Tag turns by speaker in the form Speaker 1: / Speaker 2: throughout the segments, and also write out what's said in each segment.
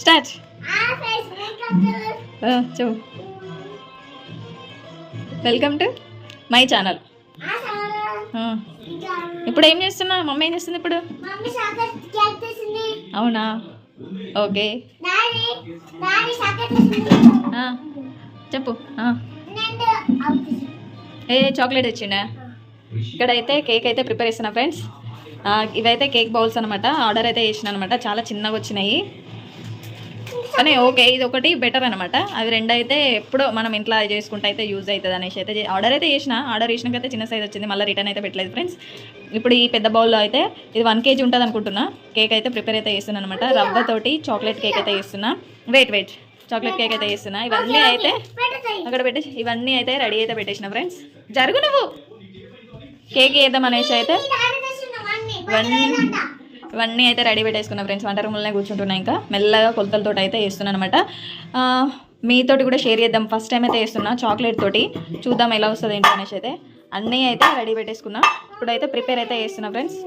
Speaker 1: Start. చెప్పు. Welcome to my channel. ఇప్పుడు ఏం చేస్తున్నా? మమ్మీ ఏం చేస్తుంది ఇప్పుడు? అవునా, ఓకే. చెప్పు. ఏ చాక్లెట్ వచ్చిండా? ఇక్కడైతే కేక్ అయితే ప్రిపేర్ చేస్తున్నా ఫ్రెండ్స్. ఇవైతే కేక్ బౌల్స్ అనమాట. ఆర్డర్ అయితే చేసిన అనమాట. చాలా చిన్నగా వచ్చినాయి కానీ ఓకే, ఇది ఒకటి బెటర్ అనమాట. అవి రెండు అయితే ఎప్పుడో మనం ఇంట్లో చేసుకుంటే అయితే యూజ్ అవుతుంది అనేసి అయితే ఆర్డర్ చేసినాకైతే చిన్న సైజ్ వచ్చింది. మళ్ళీ రిటర్న్ అయితే పెట్టలేదు ఫ్రెండ్స్. ఇప్పుడు ఈ పెద్ద బౌల్లో అయితే ఇది 1 kg ఉంటుంది అనుకుంటున్నా. కేక్ అయితే ప్రిపేర్ అయితే చేస్తున్నాను అనమాట. రవ్వతోటి చాక్లెట్ కేక్ అయితే చేస్తున్నా. వెయిట్ చాక్లెట్ కేక్ అయితే చేస్తున్నా. ఇవన్నీ అయితే అక్కడ పెట్టేసి ఇవన్నీ అయితే రెడీ అయితే పెట్టేసిన ఫ్రెండ్స్. జరుగు నువ్వు. కేక్ వేద్దాం అనేసి అయితే ఇవన్నీ అయితే రెడీ పెట్టేసుకున్నా ఫ్రెండ్స్. వంట రూమ్లోనే కూర్చుంటున్నా. ఇంకా మెల్లగా కొలతలతో అయితే వేస్తున్నాను అనమాట. మీతోటి కూడా షేర్ చేద్దాం. ఫస్ట్ టైం అయితే వేస్తున్నా చాక్లెట్ తోటి. చూద్దాం ఎలా వస్తుంది ఏంటి అనేసి అయితే అన్నీ అయితే రెడీ పెట్టేసుకున్నా. ఇప్పుడైతే ప్రిపేర్ అయితే చేస్తున్నా ఫ్రెండ్స్.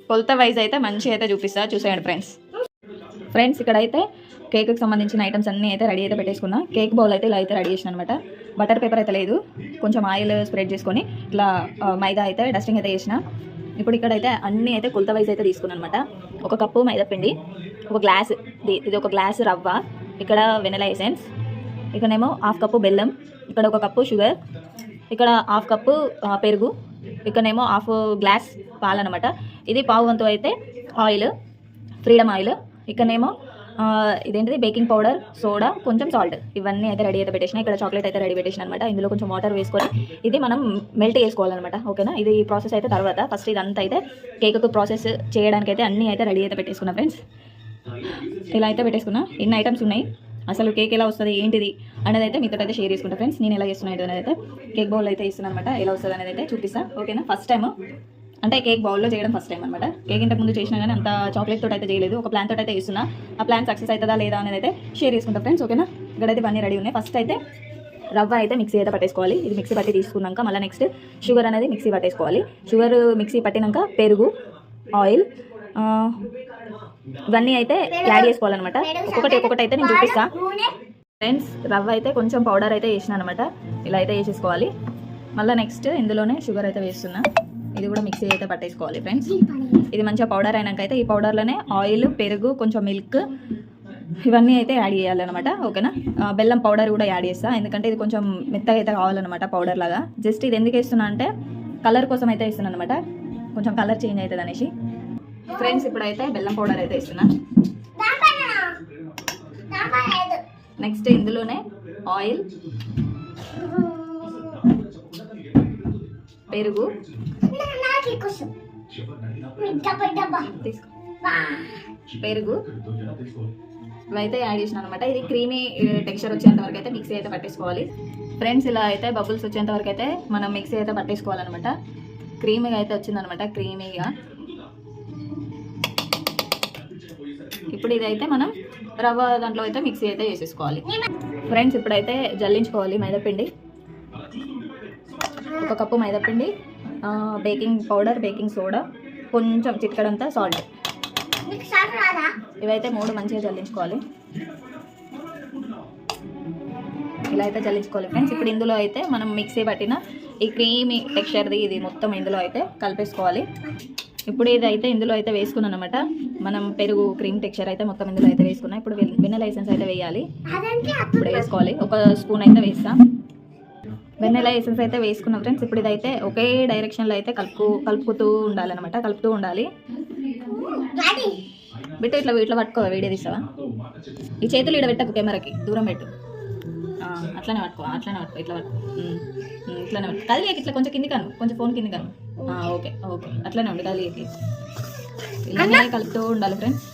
Speaker 1: కొలత వైజ్ అయితే మంచిగా అయితే చూసేయండి ఫ్రెండ్స్. ఇక్కడైతే కేక్కి సంబంధించిన ఐటమ్స్ అన్నీ అయితే రెడీ అయితే పెట్టేసుకున్నా. కేక్ బౌల్ అయితే ఇలా అయితే రెడీ చేసిన అనమాట. బటర్ పేపర్ అయితే లేదు, కొంచెం ఆయిల్ స్ప్రెడ్ చేసుకొని ఇట్లా మైదా అయితే డస్టింగ్ అయితే చేసిన. ఇప్పుడు ఇక్కడైతే అన్నీ అయితే కొలత వైజ్ అయితే తీసుకున్నాను అనమాట. 1 కప్పు మైదా పిండి, 1 గ్లాస్, ఇది 1 గ్లాసు రవ్వ, ఇక్కడ వెనిలా ఎసెన్స్, ఇక్కడేమో 1/2 కప్పు బెల్లం, ఇక్కడ 1 కప్పు షుగర్, ఇక్కడ 1/2 కప్పు పెరుగు, ఇక్కడేమో 1/2 గ్లాస్ పాలు అనమాట. ఇది పావు వంతు అయితే ఆయిల్, ఫ్రీడమ్ ఆయిల్, ఇక్కడనేమో ఇదేంటిది బేకింగ్ పౌడర్, సోడా, కొంచెం సాల్ట్. ఇవన్నీ అయితే రెడీ అయితే పెట్టేసిన. ఇక్కడ చాక్లెట్ అయితే రెడీ పెట్టేసిన అనమాట. ఇందులో కొంచెం వాటర్ వేసుకొని ఇది మనం మెల్ట్ చేసుకోవాలన్నమాట. ఓకేనా, ఇది ప్రాసెస్ అయితే తర్వాత. ఫస్ట్ ఇదంతా అయితే కేక్కు ప్రాసెస్ చేయడానికి అయితే అన్నీ అయితే రెడీ అయితే పెట్టేసుకున్నా ఫ్రెండ్స్. ఇలా అయితే పెట్టేసుకున్నా. ఎన్ని ఐటమ్స్ ఉన్నాయి, అసలు కేక్ ఎలా వస్తుంది ఏంటిది అనేది అయితే మీతో అయితే షేర్ చేసుకుంటా ఫ్రెండ్స్. నేను ఎలా చేస్తున్నాను అనేది అయితే కేక్ బౌల్ అయితే ఇస్తున్నాను అనమాట. ఎలా వస్తుంది అనేది అయితే చూపిస్తాను. ఓకేనా, ఫస్ట్ టైం అంటే కేక్ బౌల్లో చేయడం ఫస్ట్ టైం అనమాట. కేక్ ఇంతకు ముందు చేసినా కానీ అంత చాక్లెట్ తోటి అయితే చేయలేదు. ఒక ప్లాన్ తోటి అయితే ఇస్తున్నా. ఆ ప్లాన్ సక్సెస్ అవుతుందా లేదా అనేది అయితే షేర్ చేసుకుంటా ఫ్రెండ్స్. ఓకేనా, ఇక్కడైతే ఇవన్నీ రెడీ ఉన్నాయి. ఫస్ట్ అయితే రవ్వ అయితే మిక్సీ అయితే పట్టేసుకోవాలి. ఇది మిక్సీ పట్టి తీసుకున్నాక మళ్ళీ నెక్స్ట్ షుగర్ అనేది మిక్సీ పట్టేసుకోవాలి. షుగర్ మిక్సీ పట్టినాక పెరుగు, ఆయిల్, ఇవన్నీ అయితే యాడ్ చేసుకోవాలన్నమాట. ఒక్కొక్కటి అయితే నేను చూపిస్తాను ఫ్రెండ్స్. రవ్వ అయితే కొంచెం పౌడర్ అయితే వేసిన అనమాట. ఇలా అయితే వేసేసుకోవాలి. మళ్ళీ నెక్స్ట్ ఇందులోనే షుగర్ అయితే వేస్తున్నా. ఇది కూడా మిక్సీ అయితే పట్టేసుకోవాలి ఫ్రెండ్స్. ఇది మంచిగా పౌడర్ అయినాక అయితే ఈ పౌడర్లోనే ఆయిల్, పెరుగు, కొంచెం మిల్క్ ఇవన్నీ అయితే యాడ్ చేయాలన్నమాట. ఓకేనా, బెల్లం పౌడర్ కూడా యాడ్ చేస్తా, ఎందుకంటే ఇది కొంచెం మెత్తగా అయితే కావాలన్నమాట పౌడర్ లాగా. జస్ట్ ఇది ఎందుకు వేస్తున్నా అంటే కలర్ కోసం అయితే ఇస్తున్నాను అనమాట. కొంచెం కలర్ చేంజ్ అవుతుంది అనేసి ఫ్రెండ్స్. ఇప్పుడైతే బెల్లం పౌడర్ అయితే ఇస్తున్నా. నెక్స్ట్ ఇందులోనే ఆయిల్, పెరుగు, పెరుగు ఇవైతే యాడ్ చేసిన అనమాట. ఇది క్రీమీ టెక్స్చర్ వచ్చేంత వరకు అయితే మిక్సీ అయితే పట్టేసుకోవాలి ఫ్రెండ్స్. ఇలా అయితే బబుల్స్ వచ్చేంత వరకు అయితే మనం మిక్సీ అయితే పట్టేసుకోవాలన్నమాట. క్రీమీగా అయితే వచ్చిందనమాట, క్రీమీగా. ఇప్పుడు ఇదైతే మనం రవ్వ దాంట్లో అయితే మిక్సీ అయితే వేసేసుకోవాలి ఫ్రెండ్స్. ఇప్పుడైతే జల్లించుకోవాలి మైదాపిండి. 1 కప్పు మైదాపిండి, బేకింగ్ పౌడర్, బేకింగ్ సోడా, కొంచెం చిటికెడంతా సాల్ట్. ఇవైతే 3 మంచిగా జల్లించుకోవాలి. ఇలా అయితే జల్లించుకోవాలి ఫ్రెండ్స్. ఇప్పుడు ఇందులో అయితే మనం మిక్సీ పట్టిన ఈ క్రీమీ టెక్స్చర్ది ఇది మొత్తం ఇందులో అయితే కలిపేసుకోవాలి. ఇప్పుడు ఇది అయితే ఇందులో అయితే వేసుకున్నాను అనమాట. మనం పెరుగు క్రీమ్ టెక్స్చర్ అయితే మొత్తం ఇందులో అయితే వేసుకున్నాం. ఇప్పుడు వెనిలా ఎసెన్స్ అయితే వేయాలి. ఇప్పుడు వేసుకోవాలి. 1 స్పూన్ అయితే వేస్తాం. వెనిలా ఎసెన్స్ అయితే వేసుకున్నాం ఫ్రెండ్స్. ఇప్పుడు ఇదైతే ఒకే డైరెక్షన్లో అయితే కలుపుతూ ఉండాలన్నమాట. కలుపుతూ ఉండాలి. బిట్టు ఇట్లా పట్టుకో, వీడియో తీస్తావా? ఈ చేతులు ఇక్కడ పెట్టకు, కెమెరాకి దూరం పెట్టు. అట్లానే పట్టుకో. ఇట్లా పట్టుకో, ఇట్లానే పట్టుకో. కదిలియకి ఇట్లా కొంచెం కింది కాను, కొంచెం ఫోన్ కింది కాను. ఓకే, అట్లానే ఉండి కదిలియకి. ఇలానే కలుపుతూ ఉండాలి ఫ్రెండ్స్.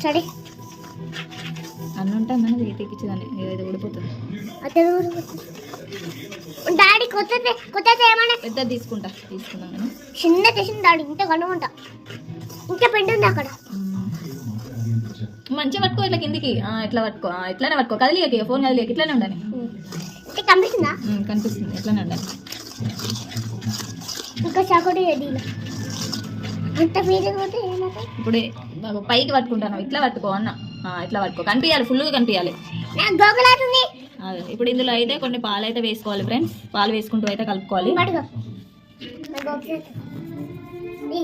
Speaker 1: సరే అన్న ఉంటే అన్న తీపిచ్చేదాన్ని. ఏదైతే ఊడిపోతుంది.
Speaker 2: డాడీ
Speaker 1: పెద్ద తీసుకుందాం నేను.
Speaker 2: చిన్న చేసిన డాడీ ఇంత కనుకుంటా. ఇంకా పిండి ఉంది అక్కడ.
Speaker 1: మంచిగా పట్టుకో, ఇట్లా కిందికి ఇట్లా పట్టుకో. ఇట్లానే పట్టుకో, కదిలియకి, ఫోన్ కదిలియకి. ఇట్లానే ఉండాలి.
Speaker 2: కనిపిస్తుందా?
Speaker 1: కనిపిస్తుంది. ఇట్లానే ఉండాలి.
Speaker 2: ఇంకా చాకోటి రెడీ. అంత ఫీలింగ్ పోతే ఏమవుతుంది?
Speaker 1: ఇప్పుడు పైకి పట్టుకుంటాను, ఇట్లా పట్టుకో అన్న. ఇట్లా పట్టుకో, కనిపించాలి, ఫుల్గా కనిపించాలి.
Speaker 2: నాకు గోకులాడుతుంది.
Speaker 1: అదే ఇప్పుడు ఇందులో అయితే కొన్ని పాలు అయితే వేసుకోవాలి ఫ్రెండ్స్. పాలు వేసుకుంటూ అయితే కలుపుకోవాలి.
Speaker 2: పట్టుకో. నాకు గోకులాడుతుంది.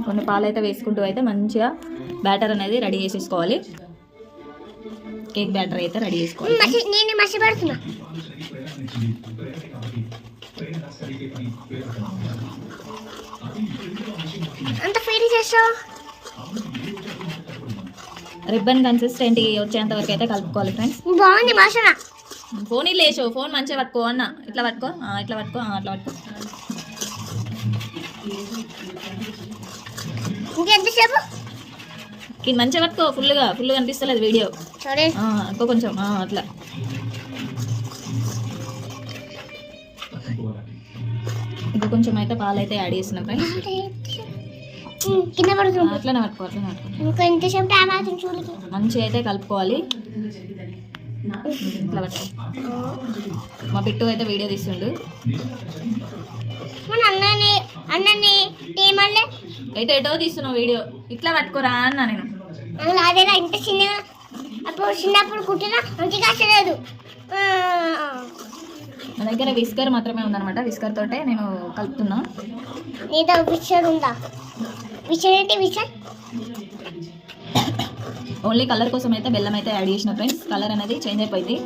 Speaker 1: కొన్ని పాలు అయితే వేసుకుంటూ అయితే మంచిగా బ్యాటర్ అనేది రెడీ చేసేసుకోవాలి. కేక్ బ్యాటర్ అయితే రెడీ చేసుకోవాలి.
Speaker 2: నేను మసి పడుతున్నా. అంత ఫీల్ చేస్తావు.
Speaker 1: రిబ్బన్ కన్సిస్టెంట్ వచ్చేంత వరకు అయితే కలుపుకోవాలి ఫ్రెండ్స్.
Speaker 2: బాగుంది వాసన.
Speaker 1: ఫోన్ లేచో, ఫోన్ మంచిగా పట్టుకో అన్న. ఇట్లా పట్టుకో, ఇట్లా పట్టుకో, అట్లా పట్టుకో.
Speaker 2: ఇంకెంతసేపు
Speaker 1: మంచిగా పట్టుకో, ఫుల్గా కనిపిస్తలేదు వీడియో.
Speaker 2: సరే
Speaker 1: ఇంకో కొంచెం అట్లా. ఇంకో కొంచెం అయితే పాలు అయితే యాడ్ చేస్తున్నాం ఫ్రెండ్స్.
Speaker 2: కింద పడుతుంది.
Speaker 1: అట్లనే పట్టుకో.
Speaker 2: ఇంకా ఎంతసేపు టైం అవుతుంది చూడకి.
Speaker 1: మంచిగా అయితే కలుపుకోవాలి. ఇట్లా పట్టుకో. మా బిట్టు అయితే వీడియో తీస్తుండు.
Speaker 2: అన్నని ఏమల్లే
Speaker 1: ఎటో తీస్తున్నావు వీడియో. ఇట్లా పట్టుకోరా అన్న నేను.
Speaker 2: అదేలా ఇంత చిన్న చిన్నప్పుడు కుట్టినా మంచిగా లేదు.
Speaker 1: నా దగ్గర విస్కర్ మాత్రమే ఉందన్నమాట. విస్కర్ తోటే నేను కలుపుతున్నా.
Speaker 2: లేదా విషర్ ఉందా? విషర్ ఏంటి? విషర్
Speaker 1: ఓన్లీ కలర్ కోసం అయితే బెల్లం అయితే యాడ్ చేసిన ఫ్రెండ్స్. కలర్ అనేది చేంజ్ అయిపోయింది.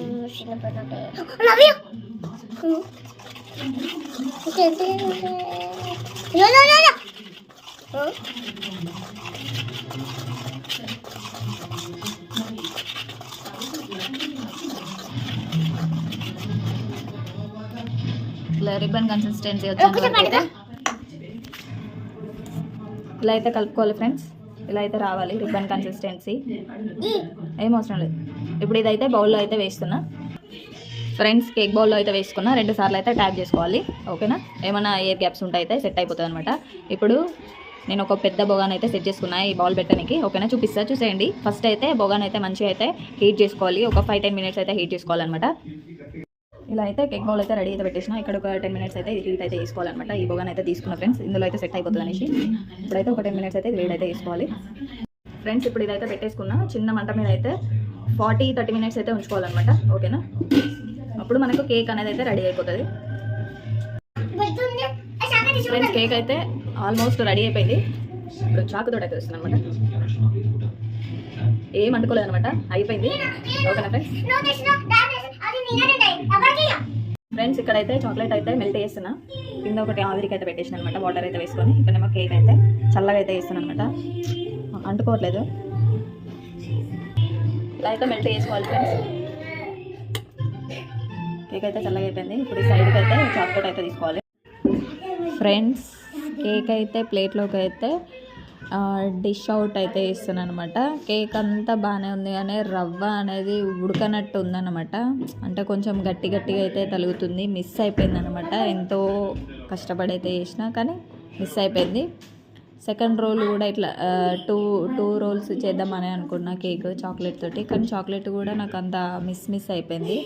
Speaker 1: ఇలా రిబ్బన్ కన్సిస్టెన్సీ వచ్చేంత ఇలా అయితే కలుపుకోవాలి ఫ్రెండ్స్. ఇలా అయితే రావాలి రిబ్బన్ కన్సిస్టెన్సీ. ఏం అవసరం లేదు. ఇప్పుడు ఇదైతే బౌల్లో అయితే వేస్తున్నా ఫ్రెండ్స్. కేక్ బౌల్లో అయితే వేసుకున్నా. 2 సార్లు అయితే ట్యాప్ చేసుకోవాలి. ఓకేనా? ఏమైనా ఎయిర్ గ్యాప్స్ ఉంటే అయితే సెట్ అయిపోతుంది అనమాట. ఇప్పుడు నేను ఒక పెద్ద బొగాన్ అయితే సెట్ చేసుకున్నా ఈ బౌల్ పెట్టడానికి. ఓకేనా? చూసేయండి. ఫస్ట్ అయితే బొగాన్ అయితే మంచిగా అయితే హీట్ చేసుకోవాలి. ఒక 5-10 మినిట్స్ అయితే హీట్ చేసుకోవాలన్నమాట. ఇలా అయితే కేక్ బౌల్ అయితే రెడీ అయితే పెట్టేసిన. ఇక్కడ ఒక 10 మినిట్స్ అయితే హీట్ అయితే చేసుకోవాలన్నమాట. ఈ బొగాన్ అయితే తీసుకున్న ఫ్రెండ్స్. ఇందులో అయితే సెట్ అయిపోతుంది అనేసి ఇప్పుడైతే ఒక 10 మినిట్స్ అయితే వేడి అయితే వేసుకోవాలి ఫ్రెండ్స్. ఇప్పుడు ఇదైతే పెట్టేసుకున్నా. చిన్న మంట మీద అయితే 40-30 మినిట్స్ అయితే ఉంచుకోవాలన్నమాట. ఓకేనా? అప్పుడు మనకు కేక్ అనేది అయితే రెడీ అయిపోతుంది ఫ్రెండ్స్. కేక్ అయితే ఆల్మోస్ట్ రెడీ అయిపోయింది. ఇప్పుడు చాకుతో అయితే వస్తుంది అనమాట. ఏం అంటుకోలేదు అనమాట. అయిపోయింది. ఓకేనా ఫ్రెండ్స్? ఇక్కడైతే చాక్లెట్ అయితే మెల్ట్ చేస్తున్నా. కింద ఒకటి ఆవిరికి అయితే పెట్టేసిన అనమాట. వాటర్ అయితే వేసుకొని ఇక్కడేమో కేక్ అయితే చల్లగా అయితే వేస్తాను అనమాట. అంటుకోవట్లేదు. ఇలా అయితే మెల్ట్ చేసుకోవాలి ఫ్రెండ్స్. కేక్ అయితే చల్లగా అయిపోయింది. ఇప్పుడు ఈ సైడ్కి అయితే చాక్లెట్ అయితే తీసుకోవాలి ఫ్రెండ్స్. కేక్ అయితే ప్లేట్లోకి అయితే డిష్ అవుట్ అయితే ఇస్తున్నాను అనమాట. కేక్ అంతా బాగానే ఉంది కానీ రవ్వ అనేది ఉడకనట్టు ఉందన్నమాట. అంటే కొంచెం గట్టిగా అయితే తలుగుతుంది. మిస్ అయిపోయింది అనమాట. ఎంతో కష్టపడి అయితే చేసినా కానీ మిస్ అయిపోయింది. సెకండ్ రోల్ కూడా ఇట్లా టూ రోల్స్ చేద్దామని అనుకున్నా కేక్ చాక్లెట్ తోటి. కానీ చాక్లెట్ కూడా నాకు అంత మిస్ అయిపోయింది.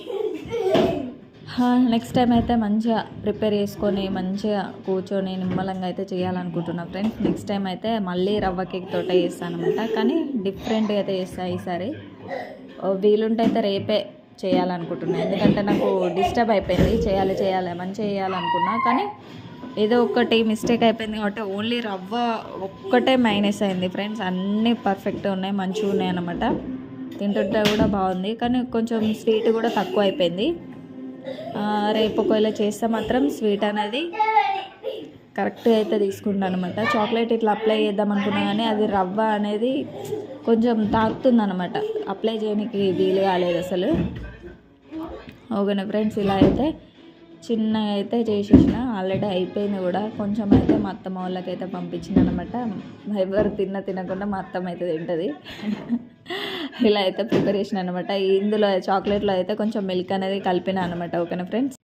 Speaker 1: నెక్స్ట్ టైం అయితే మంచిగా ప్రిపేర్ చేసుకొని మంచిగా కూర్చొని నిమ్మలంగా అయితే చేయాలనుకుంటున్నా ఫ్రెండ్స్. నెక్స్ట్ టైం అయితే మళ్ళీ రవ్వ కేక్ తోటే చేస్తాను అనమాట. కానీ డిఫరెంట్గా అయితే చేస్తాను ఈసారి. వీలుంటే అయితే రేపే చేయాలనుకుంటున్నాను. ఎందుకంటే నాకు డిస్టర్బ్ అయిపోయింది. చేయాలి మంచిగా చేయాలనుకున్నా కానీ ఏదో ఒకటి మిస్టేక్ అయిపోయింది కాబట్టి ఓన్లీ రవ్వ ఒక్కటే మైనస్ అయింది ఫ్రెండ్స్. అన్నీ పర్ఫెక్ట్గా ఉన్నాయి, మంచిగా ఉన్నాయి అన్నమాట. తింటుంటే కూడా బాగుంది కానీ కొంచెం స్వీట్ కూడా తక్కువ అయిపోయింది. రేపు ఒకవేళ చేస్తే మాత్రం స్వీట్ అనేది కరెక్ట్గా అయితే తీసుకుంటాను అనమాట. చాక్లెట్ ఇట్లా అప్లై చేద్దాం అనుకున్నా కానీ అది రవ్వ అనేది కొంచెం తాకుతుంది అనమాట. అప్లై చేయడానికి వీలు కాలేదు అసలు. ఓకేనా ఫ్రెండ్స్? ఇలా అయితే చిన్నగా అయితే చేసేసిన. ఆల్రెడీ అయిపోయింది కూడా. కొంచెం అయితే మా అత్తమ్మ వాళ్ళకైతే పంపించిన అనమాట. ఎవరు తినకుండా మా అత్తమ్మ అయితే తింటుంది. ఇలా అయితే ప్రిపరేషన్ అనమాట. ఇందులో చాక్లెట్లో అయితే కొంచెం మిల్క్ అనేది కలిపిన అనమాట. ఓకేనా ఫ్రెండ్స్?